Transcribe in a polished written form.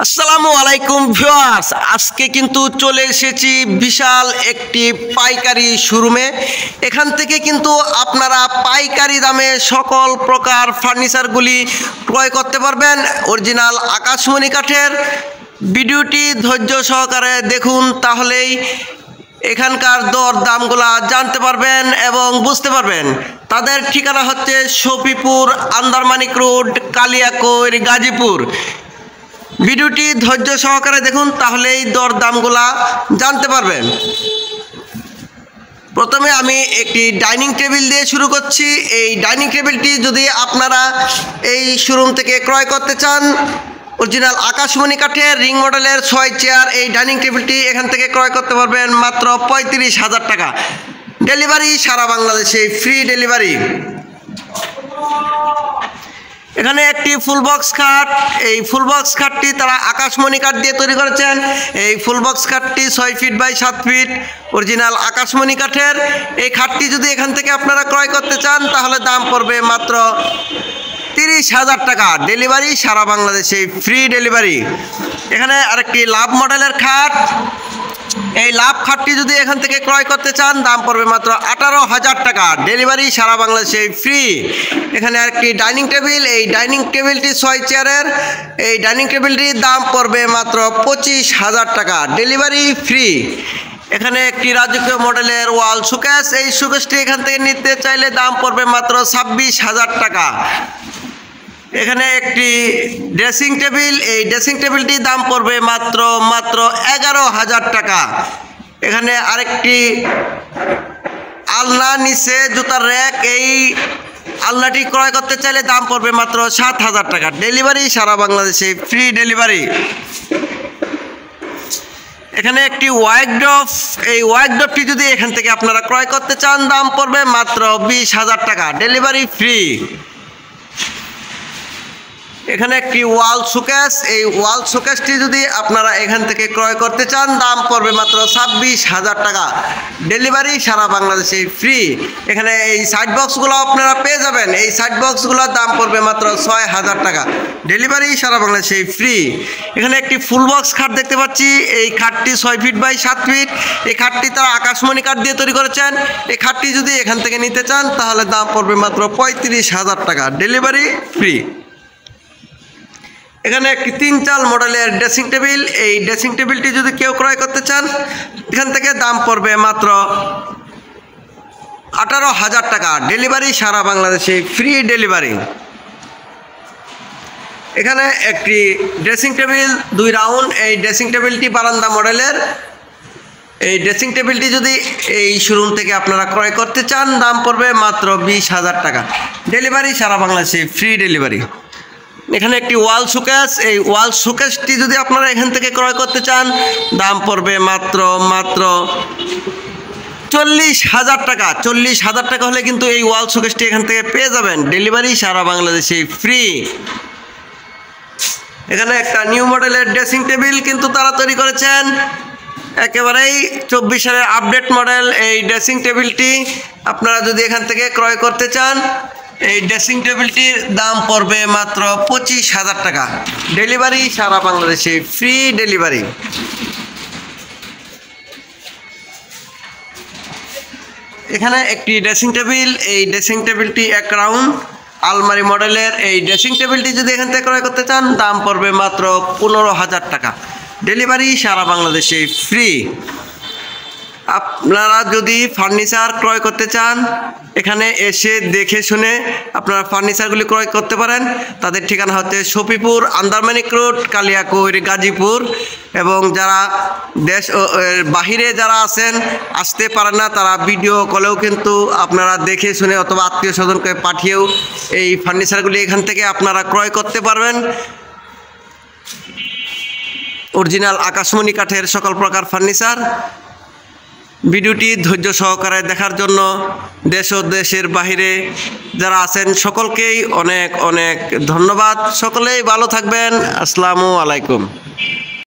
আসসালামু আলাইকুম ভিউয়ার্স, আজকে কিন্তু চলে এসেছি বিশাল একটি পাইকারি শোরুমে। এখান থেকে কিন্তু আপনারা পাইকারি দামে সকল প্রকার ফার্নিচারগুলি ক্রয় করতে পারবেন অরিজিনাল আকাশমণি কাঠের। ভিডিওটি ধৈর্য সহকারে দেখুন, তাহলেই এখানকার দর দামগুলা জানতে পারবেন এবং বুঝতে পারবেন। তাদের ঠিকানা হচ্ছে শফিপুর, আন্দারমানিক রোড, কালিয়াকৈর, গাজীপুর। ভিডিওটি ধৈর্য সহকারে দেখুন, তাহলেই দর দামগুলা জানতে পারবেন। প্রথমে আমি একটি ডাইনিং টেবিল দিয়ে শুরু করছি। এই ডাইনিং টেবিলটি যদি আপনারা এই শোরুম থেকে ক্রয় করতে চান, অরিজিনাল আকাশমণি কাঠের রিং মডেলের 6 চেয়ার এই ডাইনিং টেবিলটি এখান থেকে ক্রয় করতে পারবেন মাত্র 35,000 টাকা। ডেলিভারি সারা বাংলাদেশে, ফ্রি ডেলিভারি। এখানে একটি ফুল বক্স খাট, এই ফুল বক্স খাটটি তারা আকাশমণি কাঠ দিয়ে তৈরি করেছেন। এই ফুল বক্স খাটটি 6 ফিট বাই 7 ফিট অরিজিনাল আকাশমণি কাঠের। এই খাটটি যদি এখান থেকে আপনারা ক্রয় করতে চান, তাহলে দাম পড়বে মাত্র 30,000 টাকা। ডেলিভারি সারা বাংলাদেশে, ফ্রি ডেলিভারি। এখানে আরেকটি লাভ মডেলের খাট, এই লাভ খাটটি যদি এখান থেকে ক্রয় করতে চান, দাম পড়বে মাত্র 18,000 টাকা। ডেলিভারি সারা বাংলাদেশে, ফ্রি। এখানে আরেকটি ডাইনিং টেবিল, এই ডাইনিং টেবিলটি 6 চেয়ারের। এই ডাইনিং টেবিলটির দাম পড়বে মাত্র 25,000 টাকা। Delivery free. এখানে একটি রাজকীয় মডেলের ওয়াল শোকেস, এই শোকেসটি এখান থেকে নিতে চাইলে দাম পড়বে মাত্র 26,000 টাকা। এখানে একটি ড্রেসিং টেবিল, এই ড্রেসিং টেবিলটির দাম পড়বে মাত্র 11,000 টাকা। এখানে আরেকটি আলনা, নিচে জুতার র্যাক, এই আলনাটি ক্রয় করতে চাইলে দাম পড়বে মাত্র 7,000 টাকা। ডেলিভারি সারা বাংলাদেশে, ফ্রি ডেলিভারি। এখানে একটি ওয়ার্কড্রপ, এই ওয়ার্কড্রপটি যদি এখান থেকে আপনারা ক্রয় করতে চান, দাম পড়বে মাত্র 20,000 টাকা। Delivery free. এখানে একটি ওয়াল শোকেস, এই ওয়াল শোকেসটি যদি আপনারা এখান থেকে ক্রয় করতে চান, দাম পড়বে মাত্র 26,000 টাকা। ডেলিভারি সারা বাংলাদেশে, ফ্রি। এখানে এই সাইড বক্সগুলো আপনারা পেয়ে যাবেন, এই সাইড বক্সগুলোর দাম পড়বে মাত্র 6,000 টাকা। ডেলিভারি সারা বাংলাদেশে, ফ্রি। এখানে একটি ফুল বক্স খাট দেখতে পাচ্ছি, এই খাটটি 6 ফিট বাই 7 ফিট। এই খাটটি তারা আকাশমণি কাঠ দিয়ে তৈরি করেছেন। এই খাটটি যদি এখান থেকে নিতে চান, তাহলে দাম পড়বে মাত্র 35,000 টাকা। Delivery free. এখানে একটি 3 চাল মডেলের ড্রেসিং টেবিল, এই ড্রেসিং টেবিলটি যদি কেউ ক্রয় করতে চান, এখান থেকে দাম পড়বে মাত্র 18,000 টাকা। ডেলিভারি সারা বাংলাদেশে, ফ্রি ডেলিভারি। এখানে একটি ড্রেসিং টেবিল 2 রাউন্ড, এই ড্রেসিং টেবিলটি বারান্দা মডেলের। এই ড্রেসিং টেবিলটি যদি এই শোরুম থেকে আপনারা ক্রয় করতে চান, দাম পড়বে মাত্র 20,000 টাকা। ডেলিভারি সারা বাংলাদেশে, ফ্রি ডেলিভারি। এখানে একটি ওয়াল শোকেস, এই ওয়াল শোকেসটি যদি আপনারা এখান থেকে ক্রয় করতে চান, দাম পড়বে মাত্র 40,000 টাকা। 40,000 টাকা হলে কিন্তু এই ওয়াল শোকেসটি এখান থেকে পেয়ে যাবেন। ডেলিভারি সারা বাংলাদেশে, ফ্রি। এখানে একটা নিউ মডেলের ড্রেসিং টেবিল কিন্তু তারা তৈরি করেছেন, একেবারেই 24 সালের আপডেট মডেল। এই ড্রেসিং টেবিলটি আপনারা যদি এখান থেকে ক্রয় করতে চান, এই ড্রেসিং টেবিলটির দাম পড়বে মাত্র 25,000 টাকা। ডেলিভারি সারা বাংলাদেশে, ফ্রি ডেলিভারি। এখানে একটি ড্রেসিং টেবিল, এই ড্রেসিং টেবিলটি 1 রাউন্ড আলমারি মডেলের। এই ড্রেসিং টেবিলটি যদি এখান থেকে ক্রয় করতে চান, দাম পড়বে মাত্র 15,000 টাকা। ডেলিভারি সারা বাংলাদেশে, ফ্রি। আপনারা যদি ফার্নিচার ক্রয় করতে চান, এখানে এসে দেখে শুনে আপনারা ফার্নিচারগুলি ক্রয় করতে পারেন। তাদের ঠিকানা হচ্ছে শফিপুর, আন্দারমানিক রোড, কালিয়াকৈর, গাজীপুর। এবং যারা দেশ বাহিরে যারা আছেন, আসতে পারেন না, তারা ভিডিও কলেও কিন্তু আপনারা দেখে শুনে অথবা আত্মীয় স্বজনকে পাঠিয়েও এই ফার্নিচারগুলি এখান থেকে আপনারা ক্রয় করতে পারবেন। অরিজিনাল আকাশমণি কাঠের সকল প্রকার ফার্নিচার। ভিডিওটি ধৈর্য সহকারে দেখার জন্য দেশ ও দেশের বাহিরে যারা আছেন সকলকেই অনেক অনেক ধন্যবাদ। সকলেই ভালো থাকবেন। আসসালামু আলাইকুম।